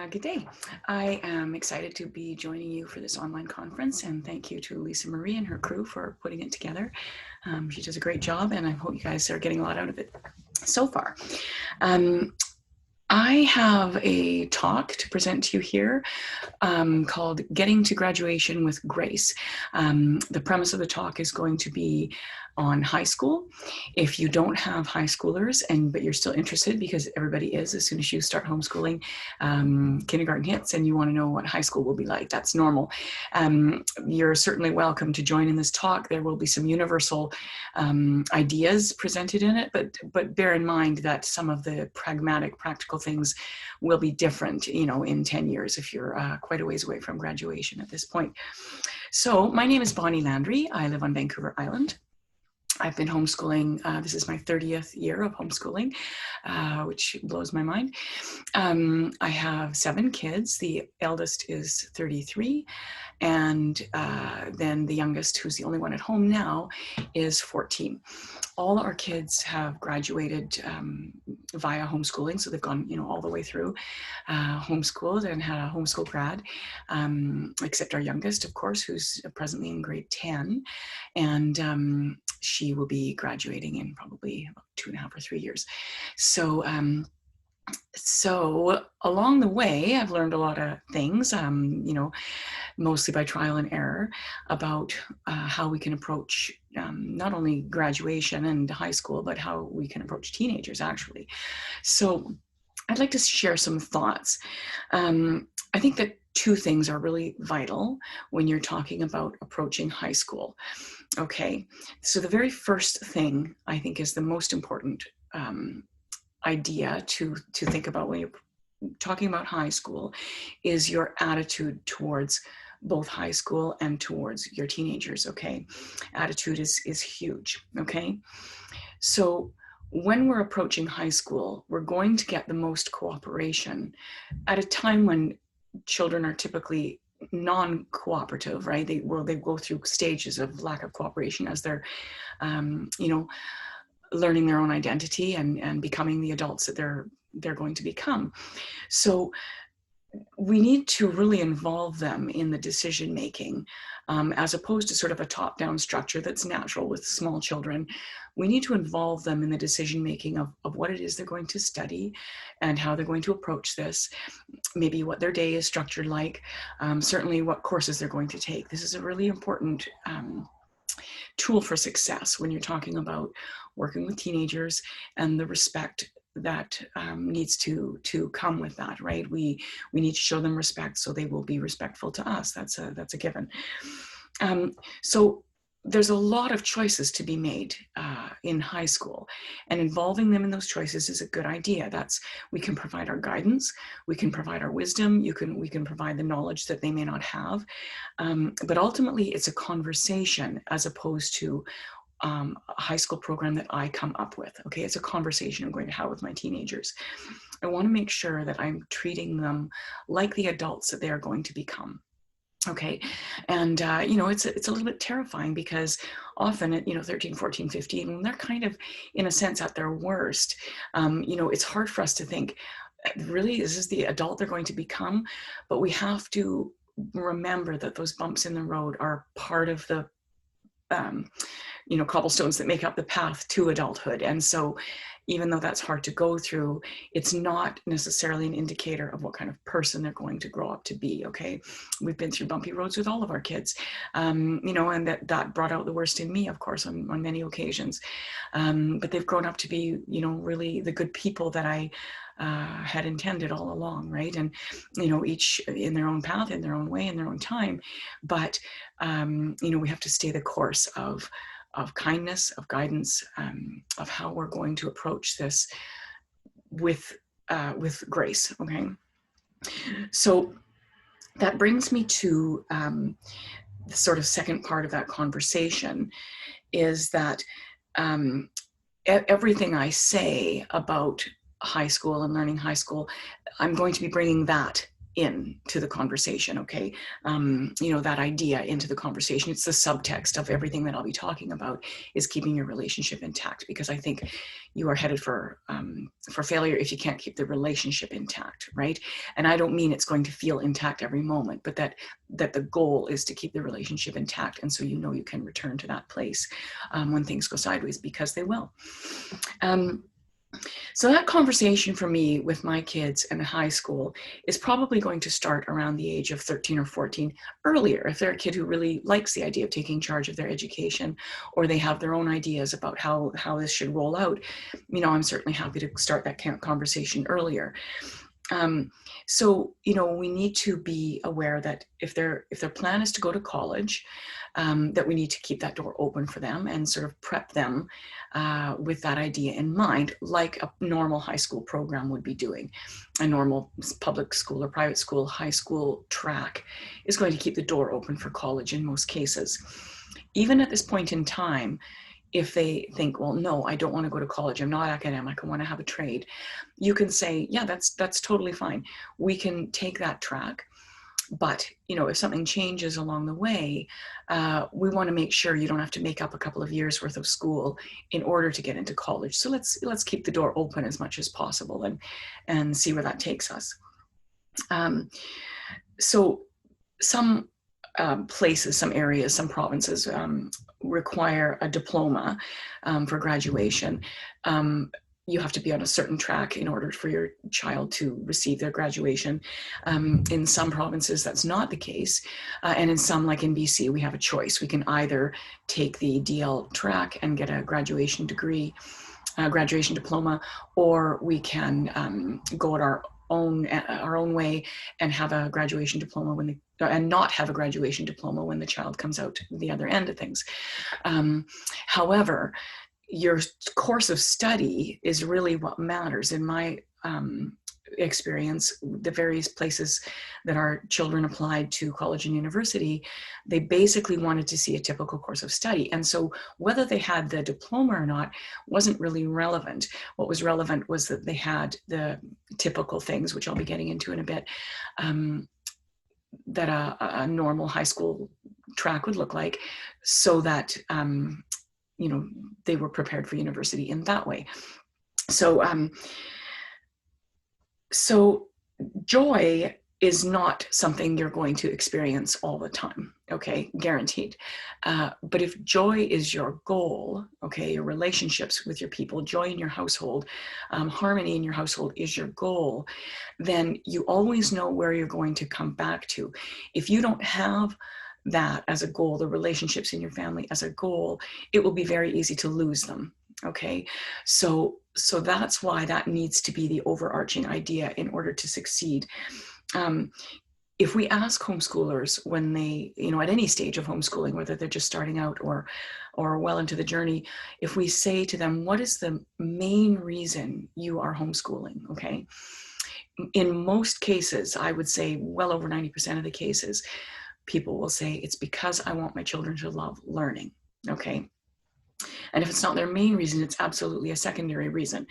Good day. I am excited to be joining you for this online conference, and thank you to Lisa Marie and her crew for putting it together. She does a great job, and I hope you guys are getting a lot out of it so far. I have a talk to present to you here called Getting to Graduation with Grace. The premise of the talk is going to be on high school. If you don't have high schoolers, but you're still interested, because everybody is as soon as you start homeschooling, kindergarten hits and you want to know what high school will be like. That's normal. You're certainly welcome to join in this talk. There will be some universal ideas presented in it, but bear in mind that some of the pragmatic, practical things will be different, in 10 years if you're quite a ways away from graduation at this point. So my name is Bonnie Landry. I live on Vancouver Island. I've been homeschooling. This is my 30th year of homeschooling, which blows my mind. I have 7 kids. The eldest is 33, and then the youngest, who's the only one at home now, is 14. All our kids have graduated via homeschooling, so they've gone, all the way through homeschooled and had a homeschool grad, except our youngest, of course, who's presently in grade 10, and she will be graduating in probably about 2.5 or 3 years. So along the way, I've learned a lot of things, mostly by trial and error, about how we can approach not only graduation and high school, but how we can approach teenagers, actually. So I'd like to share some thoughts. I think that 2 things are really vital when you're talking about approaching high school. Okay, so the very first thing I think is the most important idea to think about when you're talking about high school is your attitude towards both high school and towards your teenagers. Okay, attitude is huge. Okay, so when we're approaching high school, we're going to get the most cooperation at a time when children are typically non-cooperative, right? They go through stages of lack of cooperation as they're, learning their own identity and becoming the adults that they're going to become. So we need to really involve them in the decision making, as opposed to sort of a top-down structure that's natural with small children. We need to involve them in the decision making of what it is they're going to study and how they're going to approach this, maybe what their day is structured like, certainly what courses they're going to take. This is a really important tool for success when you're talking about working with teenagers, and the respect that needs to come with that, right? We need to show them respect, so they will be respectful to us. That's a given. So there's a lot of choices to be made in high school, and involving them in those choices is a good idea. We can provide our guidance, we can provide our wisdom, we can provide the knowledge that they may not have, but ultimately it's a conversation as opposed to a high school program that I come up with. Okay, it's a conversation I'm going to have with my teenagers. I want to make sure that I'm treating them like the adults that they are going to become. Okay, and it's a little bit terrifying, because often at 13, 14, 15, when they're kind of in a sense at their worst, it's hard for us to think, really, this is the adult they're going to become. But we have to remember that those bumps in the road are part of the cobblestones that make up the path to adulthood. And so even though that's hard to go through, it's not necessarily an indicator of what kind of person they're going to grow up to be. Okay, we've been through bumpy roads with all of our kids, and that brought out the worst in me, of course, on many occasions. But they've grown up to be, really the good people that I had intended all along, right? And each in their own path, in their own way, in their own time. But we have to stay the course of kindness, of guidance, of how we're going to approach this with grace. Okay, so that brings me to the sort of second part of that conversation, is that everything I say about high school and learning high school, I'm going to be bringing that into the conversation, okay? You know, that idea into the conversation. It's the subtext of everything that I'll be talking about, is keeping your relationship intact, because I think you are headed for failure if you can't keep the relationship intact, right? And I don't mean it's going to feel intact every moment, but that the goal is to keep the relationship intact, and so you know you can return to that place when things go sideways, because they will. So that conversation for me with my kids in high school is probably going to start around the age of 13 or 14, earlier. If they're a kid who really likes the idea of taking charge of their education, or they have their own ideas about how this should roll out, you know, I'm certainly happy to start that conversation earlier. So, you know, we need to be aware that if their plan is to go to college, that we need to keep that door open for them and sort of prep them with that idea in mind, like a normal high school program would be doing. A normal public school or private school, high school track is going to keep the door open for college in most cases. Even at this point in time, if they think, well, no, I don't want to go to college, I'm not academic, I want to have a trade, you can say, yeah, that's totally fine. We can take that track. But, you know, if something changes along the way, we want to make sure you don't have to make up a couple of years worth of school in order to get into college. So let's keep the door open as much as possible and see where that takes us. So some places, some areas, some provinces require a diploma for graduation. You have to be on a certain track in order for your child to receive their graduation. In some provinces, that's not the case. And in some, like in BC, we have a choice. We can either take the DL track and get a graduation degree, graduation diploma, or we can go at our own way and have a graduation diploma and not have a graduation diploma when the child comes out the other end of things. However, your course of study is really what matters. In my experience, the various places that our children applied to college and university, they basically wanted to see a typical course of study. And so whether they had the diploma or not wasn't really relevant. What was relevant was that they had the typical things, which I'll be getting into in a bit, that a normal high school track would look like, so that you know, they were prepared for university in that way. So so joy is not something you're going to experience all the time, okay, guaranteed. But if joy is your goal, okay, your relationships with your people, joy in your household, harmony in your household is your goal, then you always know where you're going to come back to. If you don't have that as a goal, the relationships in your family as a goal, it will be very easy to lose them. Okay, so that's why that needs to be the overarching idea in order to succeed. If we ask homeschoolers when they, you know, at any stage of homeschooling, whether they're just starting out or well into the journey, if we say to them, what is the main reason you are homeschooling? Okay, in most cases, I would say well over 90% of the cases, people will say, it's because I want my children to love learning, okay? And if it's not their main reason, it's absolutely a secondary reason.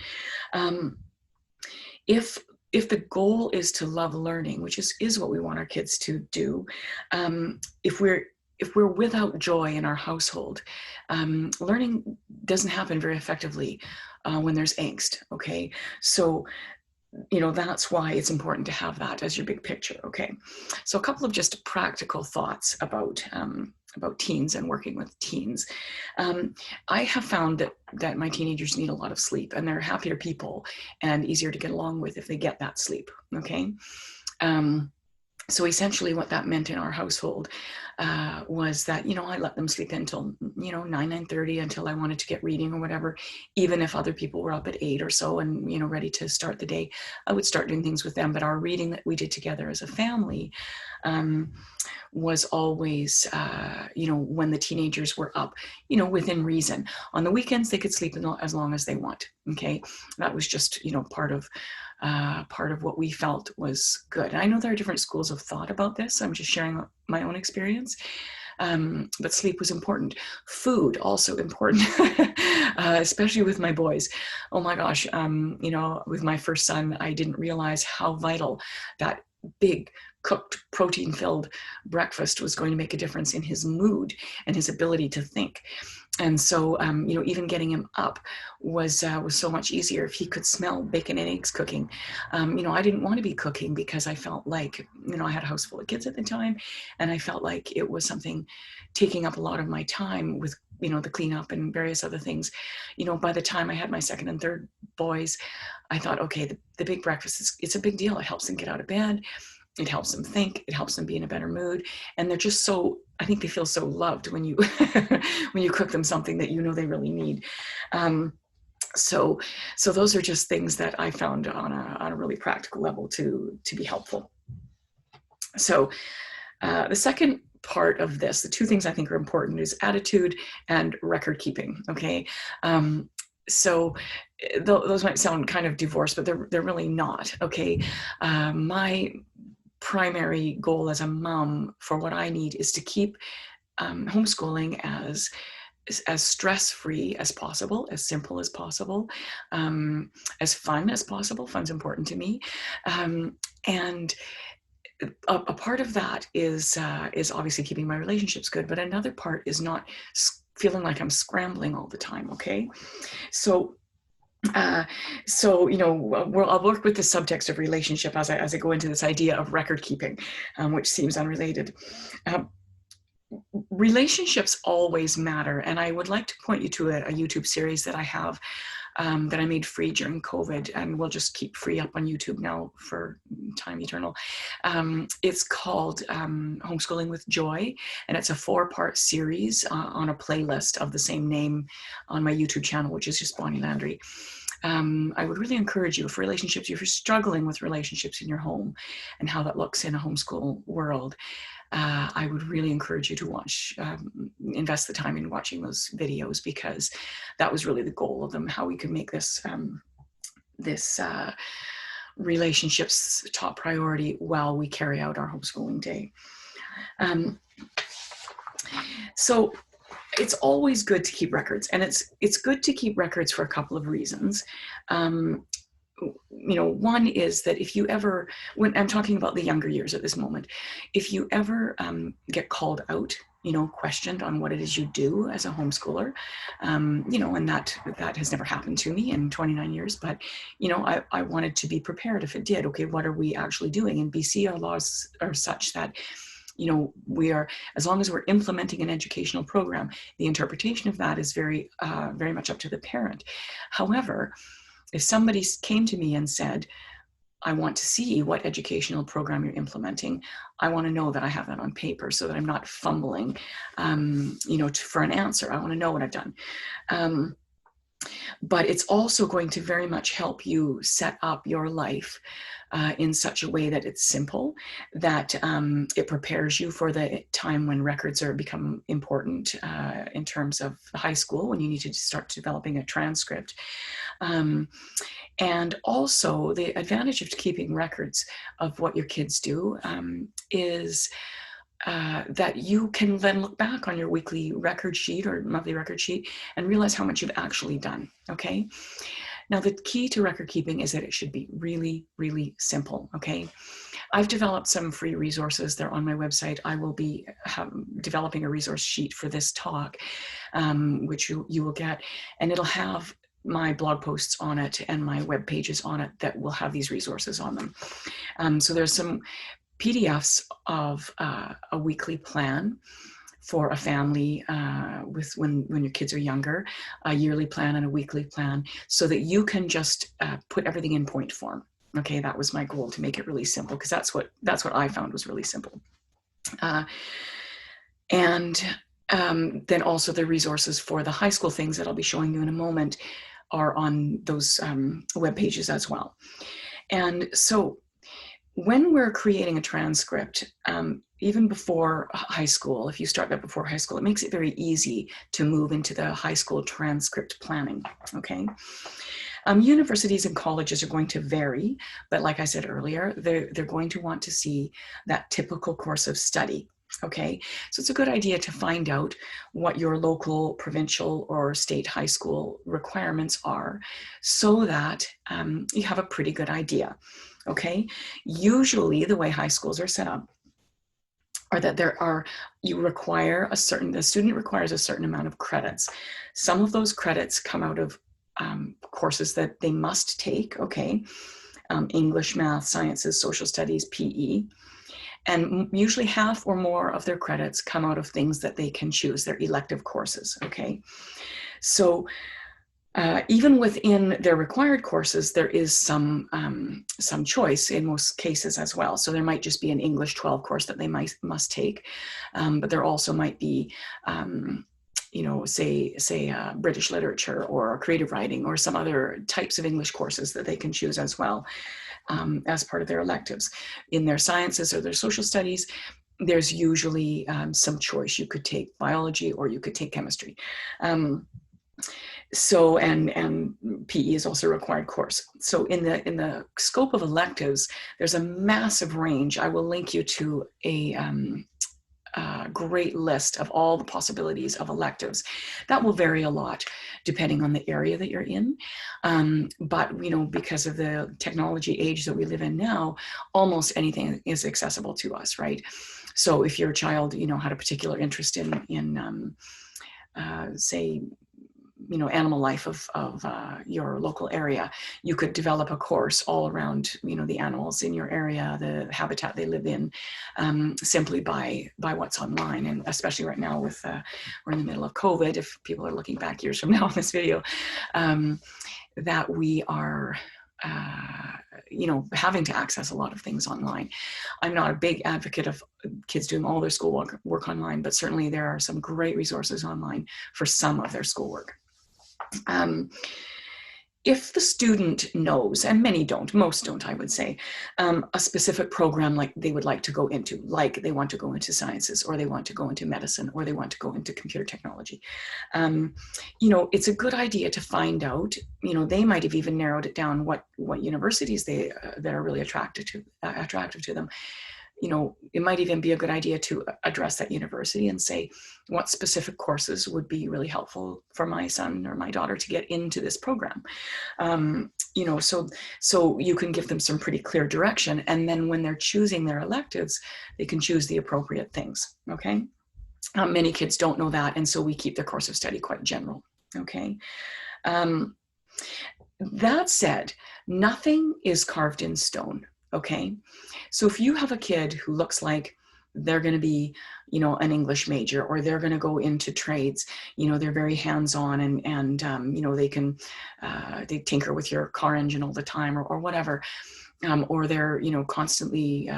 If the goal is to love learning, which is what we want our kids to do, if we're without joy in our household, learning doesn't happen very effectively when there's angst, okay? So, you know, that's why it's important to have that as your big picture, okay? So a couple of just practical thoughts about teens and working with teens. I have found that my teenagers need a lot of sleep, and they're happier people and easier to get along with if they get that sleep, okay? So essentially what that meant in our household was that, you know, I let them sleep until, you know, 9:30 until I wanted to get reading or whatever. Even if other people were up at 8 or so and, you know, ready to start the day, I would start doing things with them. But our reading that we did together as a family was always, you know, when the teenagers were up, you know, within reason. On the weekends, they could sleep as long as they want, okay? That was just, you know, part of what we felt was good. And I know there are different schools of thought about this. I'm just sharing my own experience. But sleep was important. Food also important, especially with my boys. Oh my gosh, you know, with my first son, I didn't realize how vital that big cooked protein-filled breakfast was going to make a difference in his mood and his ability to think. And so, you know, even getting him up was so much easier if he could smell bacon and eggs cooking. You know, I didn't want to be cooking because I felt like, you know, I had a house full of kids at the time, and I felt like it was something taking up a lot of my time with, you know, the cleanup and various other things. You know, by the time I had my second and third boys, I thought, okay, the big breakfast it's a big deal. It helps them get out of bed. It helps them think, it helps them be in a better mood. And they're just so, I think they feel so loved when you, when you cook them something that you know they really need. So those are just things that I found on a really practical level to be helpful. So the second part of this, the two things I think are important, is attitude and record keeping, okay? So those might sound kind of divorced, but they're really not, okay? My primary goal as a mom for what I need is to keep homeschooling as stress-free as possible, as simple as possible, as fun as possible. Fun's important to me. And a part of that is obviously keeping my relationships good, but another part is not feeling like I'm scrambling all the time, okay? So you know, I'll work with the subtext of relationship as I go into this idea of record keeping, which seems unrelated. Relationships always matter, and I would like to point you to a YouTube series that I have that I made free during COVID, and will just keep free up on YouTube now for time eternal. It's called Homeschooling with Joy, and it's a 4-part series on a playlist of the same name on my YouTube channel, which is just Bonnie Landry. I would really encourage you, if you're struggling with relationships in your home and how that looks in a homeschool world, I would really encourage you to invest the time in watching those videos, because that was really the goal of them, how we could make this relationships top priority while we carry out our homeschooling day. So it's always good to keep records, and it's good to keep records for a couple of reasons. You know, one is that if you ever, when I'm talking about the younger years at this moment, if you ever get called out, you know, questioned on what it is you do as a homeschooler, you know, and that has never happened to me in 29 years, but, you know, I wanted to be prepared if it did. Okay, what are we actually doing? In BC, our laws are such that, you know, we are, as long as we're implementing an educational program, the interpretation of that is very much up to the parent. However, if somebody came to me and said, I want to see what educational program you're implementing, I want to know that I have that on paper so that I'm not fumbling, you know, for an answer. I want to know what I've done. But it's also going to very much help you set up your life in such a way that it's simple, that it prepares you for the time when records become important in terms of high school, when you need to start developing a transcript. And also the advantage of keeping records of what your kids do is that you can then look back on your weekly record sheet or monthly record sheet and realize how much you've actually done, okay? Now, the key to record keeping is that it should be really, really simple, okay? I've developed some free resources. They're on my website. I will be developing a resource sheet for this talk, which you will get, and it'll have my blog posts on it and my web pages on it that will have these resources on them. So there's some PDFs of a weekly plan for a family with when your kids are younger, a yearly plan and a weekly plan, so that you can just put everything in point form. Okay, that was my goal, to make it really simple, because that's what I found was really simple. And then also the resources for the high school things that I'll be showing you in a moment are on those web pages as well. And so when we're creating a transcript, even before high school, if you start that before high school, it makes it very easy to move into the high school transcript planning, okay? Universities and colleges are going to vary, but like I said earlier, they're going to want to see that typical course of study, Okay, so it's a good idea to find out what your local, provincial, or state high school requirements are so that you have a pretty good idea. Okay, usually the way high schools are set up are that the student requires a certain amount of credits. Some of those credits come out of courses that they must take, okay, English, math, sciences, social studies, PE. And usually half or more of their credits come out of things that they can choose, their elective courses, okay? So even within their required courses, there is some choice in most cases as well. So there might just be an English 12 course that they must take, but there also might be, you know, say British literature or creative writing or some other types of English courses that they can choose as well. As part of their electives. In their sciences or their social studies, there's usually some choice. You could take biology or you could take chemistry. So, and PE is also a required course. So in the scope of electives, there's a massive range. I will link you to a great list of all the possibilities of electives. That will vary a lot depending on the area that you're in. But, you know, because of the technology age that we live in now, almost anything is accessible to us, right? So if your child, you know, had a particular interest in say, you know, animal life of your local area, you could develop a course all around, you know, the animals in your area, the habitat they live in, simply by what's online. And especially right now with, we're in the middle of COVID, if people are looking back years from now on this video, that we are, you know, having to access a lot of things online. I'm not a big advocate of kids doing all their schoolwork online, but certainly there are some great resources online for some of their schoolwork. If the student knows, and many don't, most don't, I would say, a specific program like they would like to go into, like they want to go into sciences, or they want to go into medicine, or they want to go into computer technology, you know, it's a good idea to find out, you know, they might have even narrowed it down what universities that are really attractive to them. You know, it might even be a good idea to address that university and say, what specific courses would be really helpful for my son or my daughter to get into this program? You know, so you can give them some pretty clear direction. And then when they're choosing their electives, they can choose the appropriate things, okay? Many kids don't know that, and so we keep their course of study quite general, okay? That said, nothing is carved in stone. Okay, so if you have a kid who looks like they're going to be, you know, an English major, or they're going to go into trades, you know, they're very hands-on and you know, they can, they tinker with your car engine all the time or whatever, or they're, you know, constantly,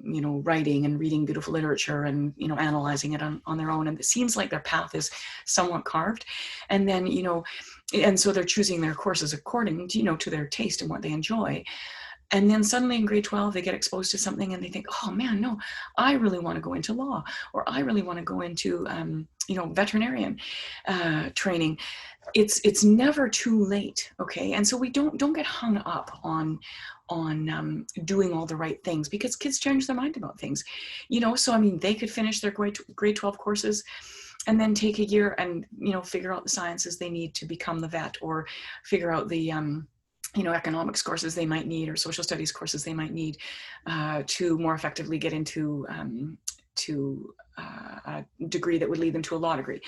you know, writing and reading beautiful literature and, you know, analyzing it on their own. And it seems like their path is somewhat carved. And then, you know, and so they're choosing their courses according to, you know, to their taste and what they enjoy. And then suddenly in grade 12, they get exposed to something and they think, oh man, no, I really want to go into law, or I really want to go into, you know, veterinarian training. It's never too late, okay? And so we don't get hung up on doing all the right things, because kids change their mind about things, you know? So, I mean, they could finish their grade 12 courses and then take a year and, you know, figure out the sciences they need to become the vet, or figure out the, you know, economics courses they might need, or social studies courses they might need to more effectively get into a degree that would lead them to a law degree.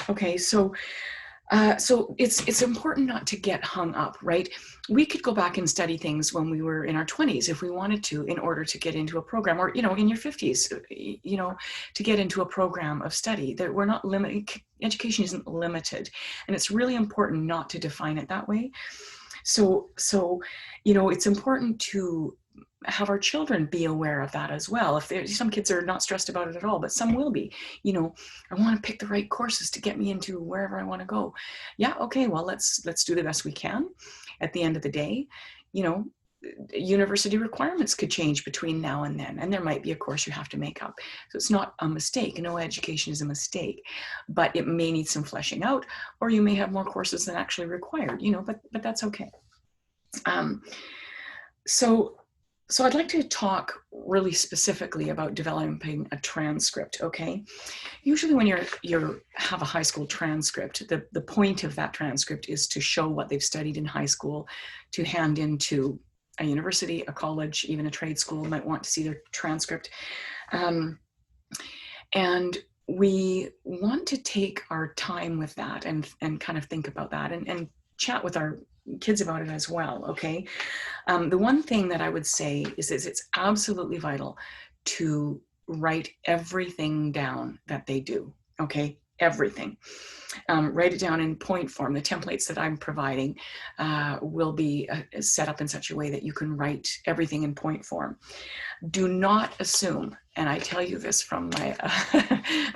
Okay, so it's important not to get hung up, right? We could go back and study things when we were in our 20s if we wanted to, in order to get into a program, or, you know, in your 50s, you know, to get into a program of study. That we're not limited. Education isn't limited, and it's really important not to define it that way. So, you know, it's important to have our children be aware of that as well. If some kids are not stressed about it at all, but some will be, you know, I want to pick the right courses to get me into wherever I want to go. Yeah. Okay. Well, let's do the best we can. At the end of the day, you know, university requirements could change between now and then, and there might be a course you have to make up. So it's not a mistake. No education is a mistake, but it may need some fleshing out, or you may have more courses than actually required, you know, but that's okay. So So I'd like to talk really specifically about developing a transcript, okay? Usually when you have a high school transcript, the point of that transcript is to show what they've studied in high school, to hand into a university, a college, even a trade school might want to see their transcript. And we want to take our time with that and kind of think about that and chat with our kids about it as well, okay? The one thing that I would say is it's absolutely vital to write everything down that they do, okay? Everything. Write it down in point form. The templates that I'm providing will be set up in such a way that you can write everything in point form. Do not assume, and I tell you this from my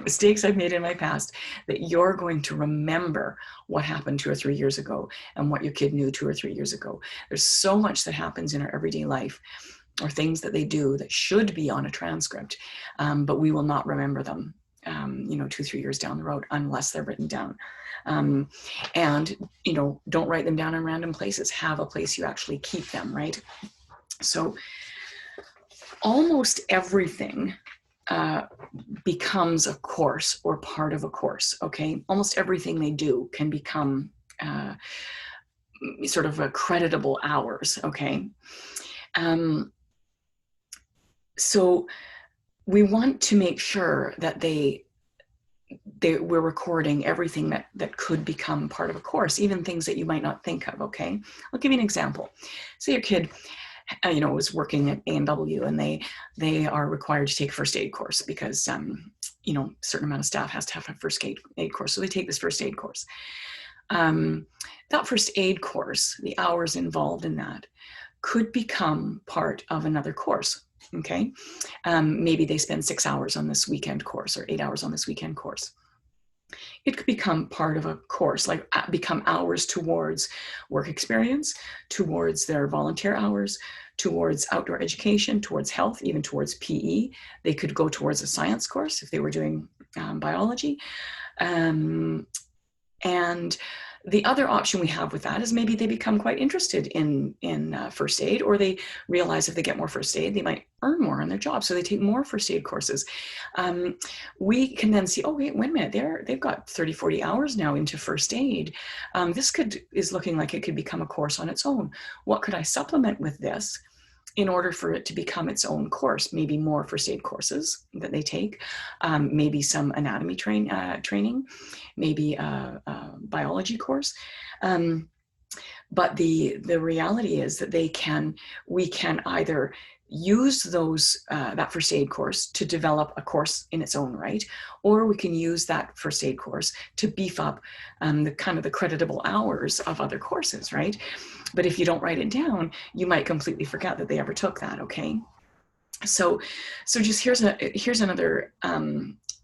mistakes I've made in my past, that you're going to remember what happened 2 or 3 years ago and what your kid knew 2 or 3 years ago. There's so much that happens in our everyday life, or things that they do that should be on a transcript, but we will not remember them 2, 3 years down the road unless they're written down. And don't write them down in random places. Have a place you actually keep them, right? So almost everything becomes a course or part of a course, okay? Almost everything they do can become sort of a creditable hours, okay? So we want to make sure that we're recording everything that could become part of a course, even things that you might not think of, okay? I'll give you an example. Say your kid was working at A&W and they are required to take a first aid course because, a certain amount of staff has to have a first aid course. So they take this first aid course. That first aid course, the hours involved in that, could become part of another course, okay? Maybe they spend 6 hours on this weekend course or 8 hours on this weekend course. It could become part of a course, like become hours towards work experience, towards their volunteer hours, towards outdoor education, towards health, even towards PE. They could go towards a science course if they were doing biology. And the other option we have with that is maybe they become quite interested in first aid, or they realize if they get more first aid, they might earn more on their job. So they take more first aid courses. We can then see, oh, wait a minute, they've got 30, 40 hours now into first aid. This is looking like it could become a course on its own. What could I supplement with this in order for it to become its own course? Maybe more first aid courses that they take, maybe some anatomy training, maybe a biology course. But the reality is that we can either use that first aid course to develop a course in its own right, or we can use that first aid course to beef up the creditable hours of other courses, right? But if you don't write it down, you might completely forget that they ever took that, okay? So just here's another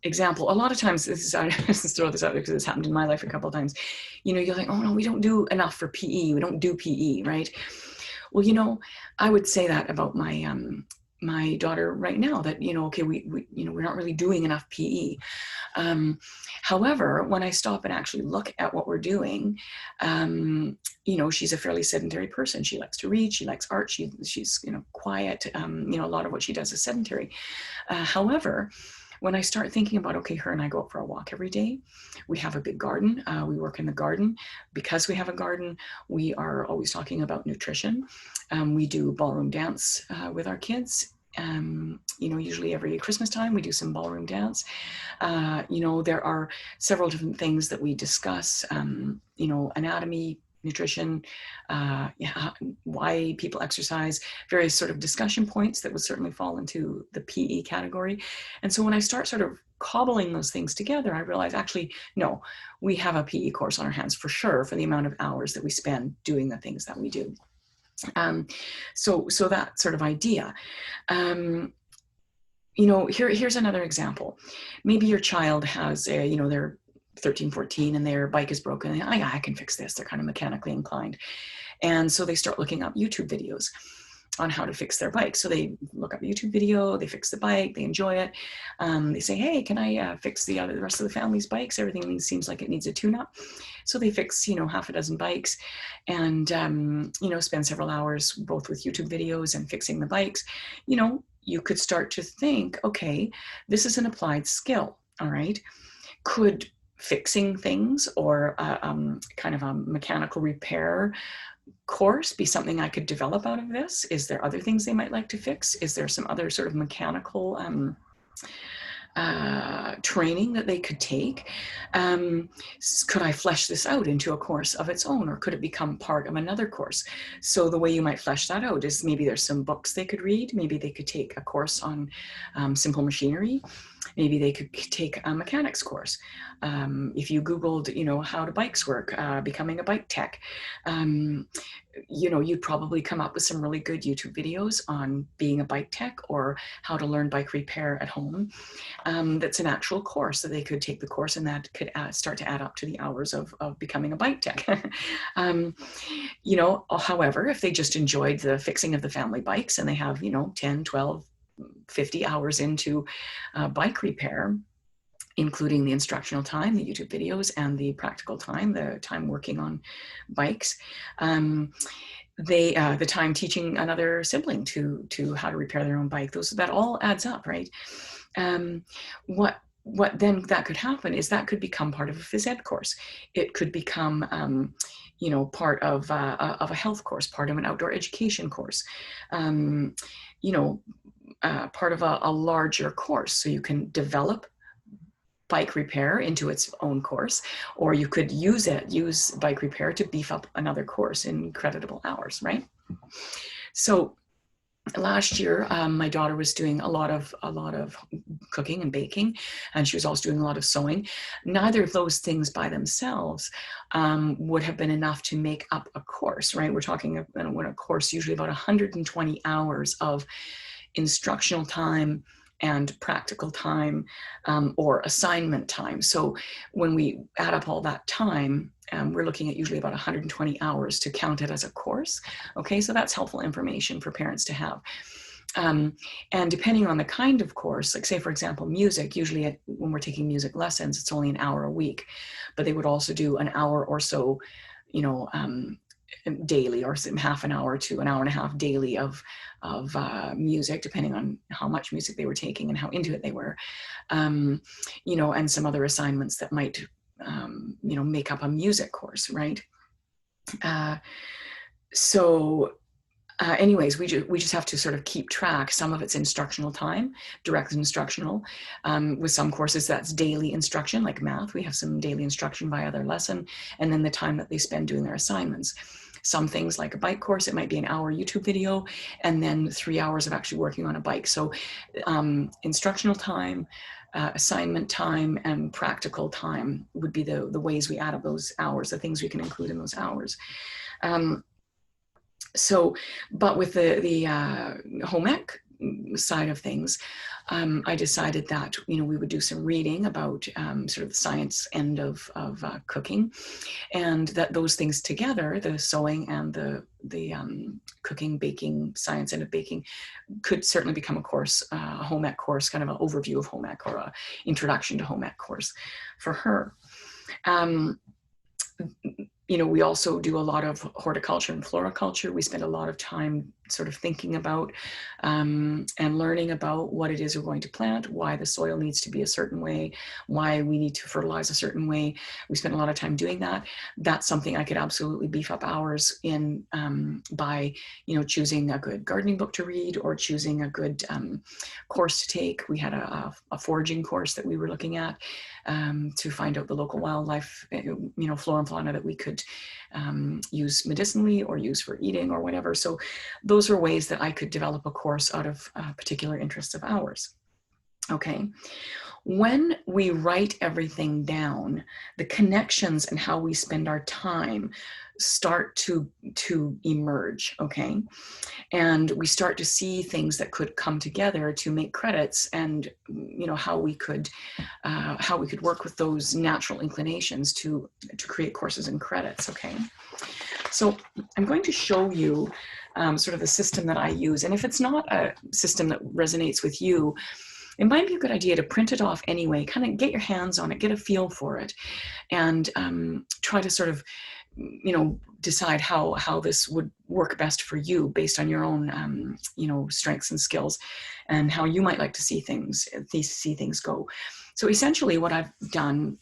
example. A lot of times, I just throw this out because it's happened in my life a couple of times. You're like, oh no, we don't do enough for PE. We don't do PE, right? Well, I would say that about my daughter right now, that okay, we're not really doing enough PE. However, when I stop and actually look at what we're doing, she's a fairly sedentary person. She likes to read, she likes art, she's quiet. A lot of what she does is sedentary. However, when I start thinking about, okay, her and I go out for a walk every day. We have a big garden. We work in the garden. Because we have a garden, we are always talking about nutrition. We do ballroom dance with our kids. Usually every Christmas time we do some ballroom dance. There are several different things that we discuss, anatomy, nutrition, why people exercise, various sort of discussion points that would certainly fall into the PE category. And so when I start sort of cobbling those things together, I realize actually, no, we have a PE course on our hands for sure for the amount of hours that we spend doing the things that we do. So that sort of idea. Here's another example. Maybe your child has they're 13, 14 and their bike is broken. And I can fix this. They're kind of mechanically inclined. And so they start looking up YouTube videos. on how to fix their bike. So they look up a YouTube video, they fix the bike, they enjoy it. They say, hey, can I fix the rest of the family's bikes? Everything seems like it needs a tune-up. So they fix, half a dozen bikes and, spend several hours both with YouTube videos and fixing the bikes. You could start to think, okay, this is an applied skill, all right? Could fixing things or kind of a mechanical repair course be something I could develop out of this? Is there other things they might like to fix? Is there some other sort of mechanical training that they could take? Could I flesh this out into a course of its own, or could it become part of another course? So the way you might flesh that out is maybe there's some books they could read. Maybe they could take a course on simple machinery. Maybe they could take a mechanics course. If you Googled, how do bikes work, becoming a bike tech, you'd probably come up with some really good YouTube videos on being a bike tech or how to learn bike repair at home. That's an actual course, so they could take the course and that could start to add up to the hours of becoming a bike tech. However, if they just enjoyed the fixing of the family bikes and they have, 10, 12, 50 hours into bike repair, including the instructional time, the YouTube videos, and the practical time, the time working on bikes. The time teaching another sibling to how to repair their own bike. That all adds up, right? What then that could happen is that could become part of a phys ed course. It could become part of a health course, part of an outdoor education course. Part of a larger course, so you can develop bike repair into its own course, or you could use bike repair to beef up another course in creditable hours, right? So last year, my daughter was doing a lot of cooking and baking, and she was also doing a lot of sewing. Neither of those things by themselves would have been enough to make up a course, right? We're talking about a course usually about 120 hours of instructional time and practical time or assignment time. So when we add up all that time, we're looking at usually about 120 hours to count it as a course. Okay, so that's helpful information for parents to have. And depending on the kind of course, like say, for example, music, usually when we're taking music lessons, it's only an hour a week, but they would also do an hour or so, daily, or half an hour to an hour and a half daily of music, depending on how much music they were taking and how into it they were, and some other assignments that might, make up a music course, right? Anyways, we just have to sort of keep track. Some of it's instructional time, direct instructional. With some courses, that's daily instruction, like math. We have some daily instruction by other lesson, and then the time that they spend doing their assignments. Some things like a bike course, it might be an hour YouTube video, and then 3 hours of actually working on a bike. So instructional time, assignment time, and practical time would be the ways we add up those hours, the things we can include in those hours. But with the home ec side of things, I decided that, we would do some reading about sort of the science end of cooking, and that those things together, the sewing and the cooking, baking, science end of baking, could certainly become a course, a home ec course, kind of an overview of home ec or an introduction to home ec course for her. We also do a lot of horticulture and floriculture. We spend a lot of time sort of thinking about and learning about what it is we're going to plant, why the soil needs to be a certain way, why we need to fertilize a certain way. We spend a lot of time doing that. That's something I could absolutely beef up hours in by, choosing a good gardening book to read or choosing a good course to take. We had a foraging course that we were looking at to find out the local wildlife, flora and fauna that we could use medicinally or use for eating or whatever. So those are ways that I could develop a course out of particular interests of ours. Okay. When we write everything down, the connections and how we spend our time start to emerge, okay? And we start to see things that could come together to make credits, and how we could work with those natural inclinations to create courses and credits, okay? So I'm going to show you sort of the system that I use. And if it's not a system that resonates with you, it might be a good idea to print it off anyway, kind of get your hands on it, get a feel for it, and try to sort of, decide how this would work best for you based on your own, strengths and skills, and how you might like to see things go. So essentially what I've done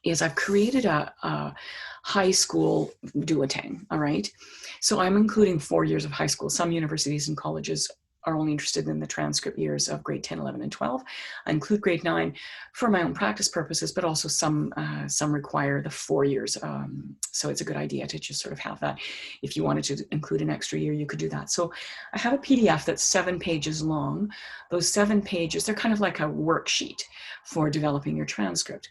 is I've created a high school duotang, all right? So I'm including 4 years of high school. Some universities and colleges are only interested in the transcript years of grade 10, 11, and 12. I include grade 9 for my own practice purposes, but also some require the 4 years. So it's a good idea to just sort of have that. If you wanted to include an extra year, you could do that. So I have a PDF that's 7 pages long. Those 7 pages, they're kind of like a worksheet for developing your transcript.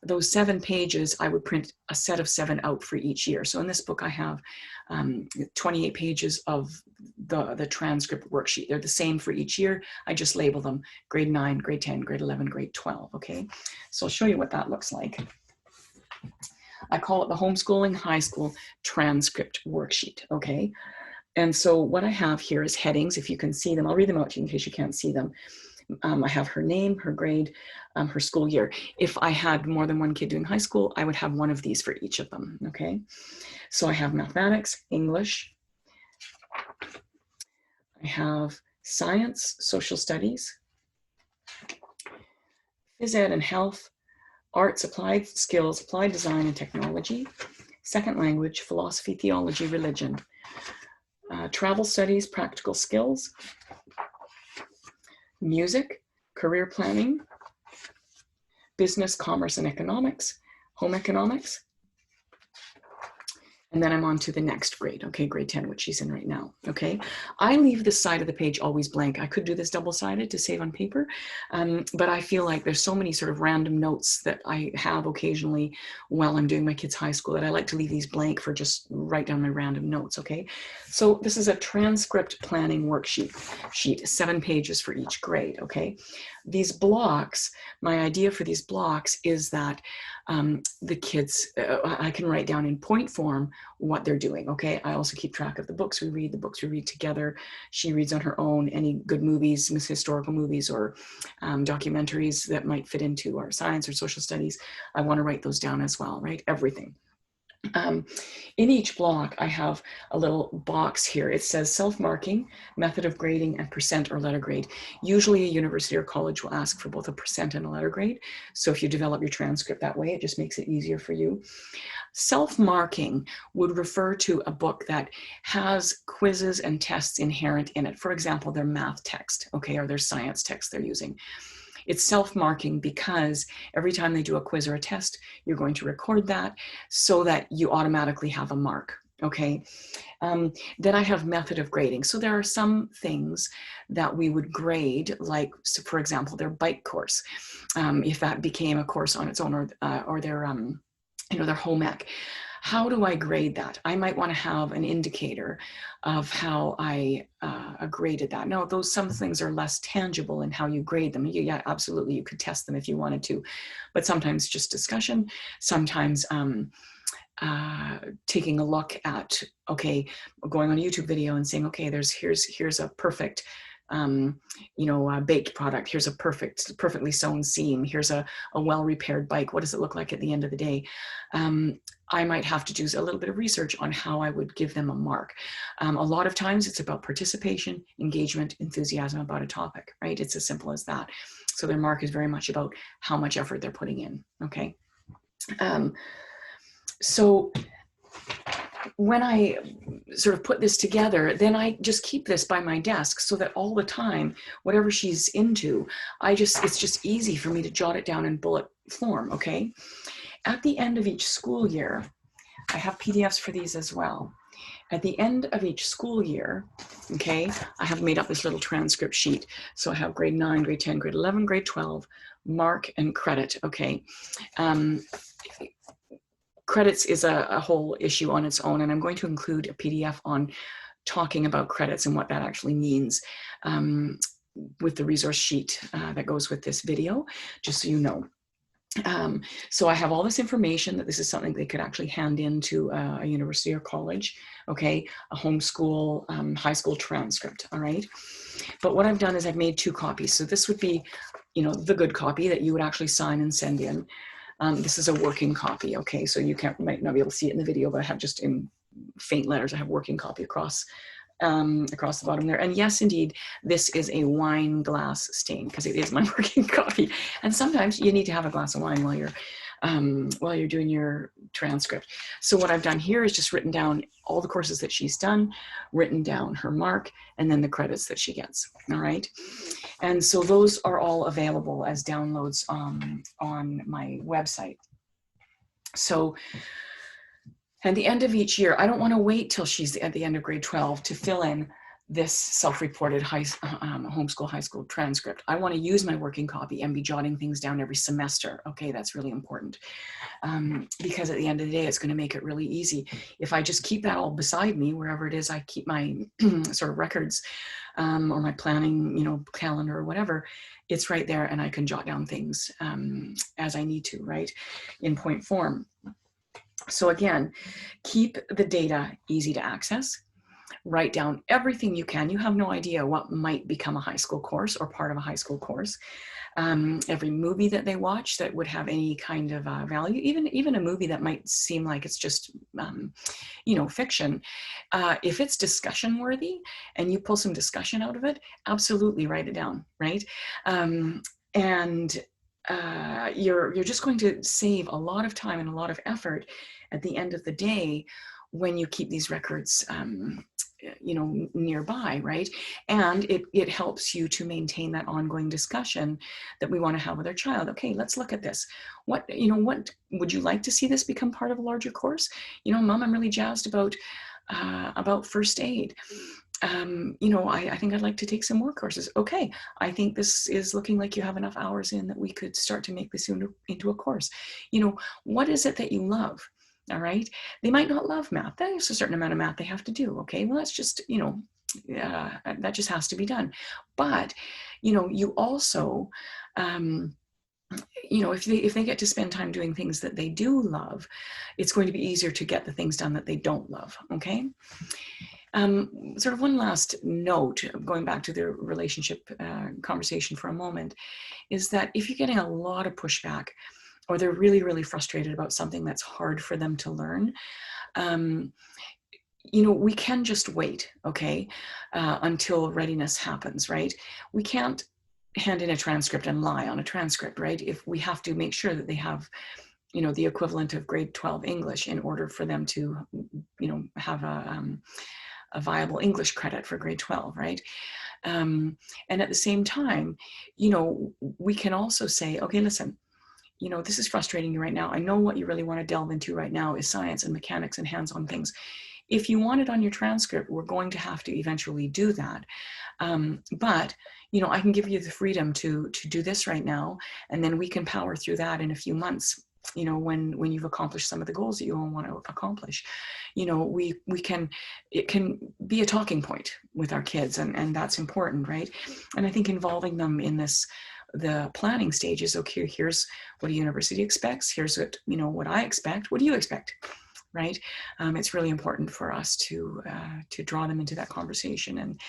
Those 7 pages, I would print a set of 7 out for each year. So in this book, I have 28 pages of the transcript worksheet. They're the same for each year. I just label them grade 9, grade 10, grade 11, grade 12, okay? So I'll show you what that looks like. I call it the Homeschooling High School Transcript Worksheet, okay? And so what I have here is headings. If you can see them, I'll read them out to you in case you can't see them. I have her name, her grade, her school year. If I had more than one kid doing high school, I would have one of these for each of them, okay? So I have mathematics, English. I have science, social studies, phys ed and health, arts, applied skills, applied design and technology, second language, philosophy, theology, religion, travel studies, practical skills, music, career planning, business, commerce, and economics, home economics. And then I'm on to the next grade, okay, grade 10, which she's in right now, okay? I leave this side of the page always blank. I could do this double-sided to save on paper, but I feel like there's so many sort of random notes that I have occasionally while I'm doing my kids' high school that I like to leave these blank for just write down my random notes, okay? So this is a transcript planning worksheet, 7 pages for each grade, okay? These blocks, my idea for these blocks is that the kids, I can write down in point form what they're doing, okay? I also keep track of the books we read together. She reads on her own, any good movies, historical movies, or documentaries that might fit into our science or social studies. I want to write those down as well, right? Everything. In each block, I have a little box here. It says self-marking, method of grading, and percent or letter grade. Usually a university or college will ask for both a percent and a letter grade. So if you develop your transcript that way, it just makes it easier for you. Self-marking would refer to a book that has quizzes and tests inherent in it. For example, their math text, okay, or their science text they're using. It's self-marking because every time they do a quiz or a test, you're going to record that so that you automatically have a mark, okay? Then I have method of grading. So there are some things that we would grade, like, so for example, their bike course, if that became a course on its own, or their, their home ec. How do I grade that? I might want to have an indicator of how I graded that. Now, some things are less tangible in how you grade them. Yeah, absolutely, you could test them if you wanted to, but sometimes just discussion, sometimes taking a look at, okay, going on a YouTube video and saying, okay, here's a perfect baked product. Here's a perfectly sewn seam. Here's a well-repaired bike. What does it look like at the end of the day? I might have to do a little bit of research on how I would give them a mark. A lot of times it's about participation, engagement, enthusiasm about a topic, right? It's as simple as that. So their mark is very much about how much effort they're putting in, okay? So when I sort of put this together, then I just keep this by my desk so that all the time, whatever she's into, it's just easy for me to jot it down in bullet form, okay? At the end of each school year, I have PDFs for these as well. At the end of each school year, okay, I have made up this little transcript sheet. So I have grade 9, grade 10, grade 11, grade 12, mark and credit, okay? Credits is a whole issue on its own, and I'm going to include a PDF on talking about credits and what that actually means with the resource sheet that goes with this video, just so you know. So I have all this information that this is something they could actually hand into a university or college, okay, a homeschool, high school transcript, all right? But what I've done is I've made 2 copies. So this would be, the good copy that you would actually sign and send in. This is a working copy, okay? So you might not be able to see it in the video, but I have just in faint letters, I have working copy across the bottom there. And yes, indeed, this is a wine glass stain because it is my working copy. And sometimes you need to have a glass of wine while you're doing your transcript. So what I've done here is just written down all the courses that she's done, written down her mark, and then the credits that she gets. All right. And so those are all available as downloads on my website. So at the end of each year, I don't want to wait till she's at the end of grade 12 to fill in this self-reported homeschool high school transcript. I want to use my working copy and be jotting things down every semester. Okay, that's really important because at the end of the day, it's going to make it really easy. If I just keep that all beside me, wherever it is I keep my sort of records or my planning, calendar or whatever, it's right there and I can jot down things as I need to, right, in point form. So again, keep the data easy to access. Write down everything you can. You have no idea what might become a high school course or part of a high school course. Every movie that they watch that would have any kind of value, even a movie that might seem like it's just, fiction. If it's discussion worthy and you pull some discussion out of it, absolutely write it down, right? You're just going to save a lot of time and a lot of effort at the end of the day when you keep these records nearby, right? And it helps you to maintain that ongoing discussion that we want to have with our child. Okay, let's look at this. What would you like to see this become part of a larger course? Mom, I'm really jazzed about first aid. I think I'd like to take some more courses. Okay, I think this is looking like you have enough hours in that we could start to make this into a course. What is it that you love? All right. They might not love math. There's a certain amount of math they have to do. Okay. Well, that's just, that just has to be done. But, you also, if they get to spend time doing things that they do love, it's going to be easier to get the things done that they don't love. Okay. Sort of one last note, going back to the relationship conversation for a moment, is that if you're getting a lot of pushback, or they're really, really frustrated about something that's hard for them to learn, we can just wait, okay, until readiness happens, right? We can't hand in a transcript and lie on a transcript, right? If we have to make sure that they have, the equivalent of grade 12 English in order for them to, have a viable English credit for grade 12, right? And at the same time, we can also say, okay, listen, this is frustrating you right now. I know what you really want to delve into right now is science and mechanics and hands-on things. If you want it on your transcript, we're going to have to eventually do that. But, I can give you the freedom to do this right now, and then we can power through that in a few months, when you've accomplished some of the goals that you want to accomplish. It can be a talking point with our kids, and that's important, right? And I think involving them in the planning stages. Okay, here's what a university expects. Here's what I expect. What do you expect? Right? It's really important for us to draw them into that conversation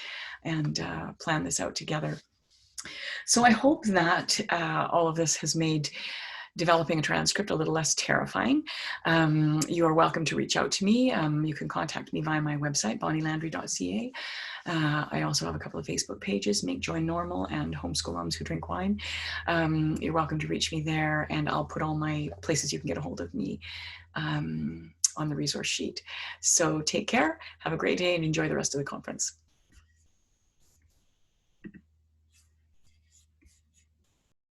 and plan this out together. So I hope that all of this has made developing a transcript a little less terrifying. You are welcome to reach out to me. You can contact me via my website, bonnielandry.ca. I also have a couple of Facebook pages, Make Joy Normal and Homeschool Moms Who Drink Wine. You're welcome to reach me there, and I'll put all my places you can get a hold of me on the resource sheet. So take care, have a great day, and enjoy the rest of the conference.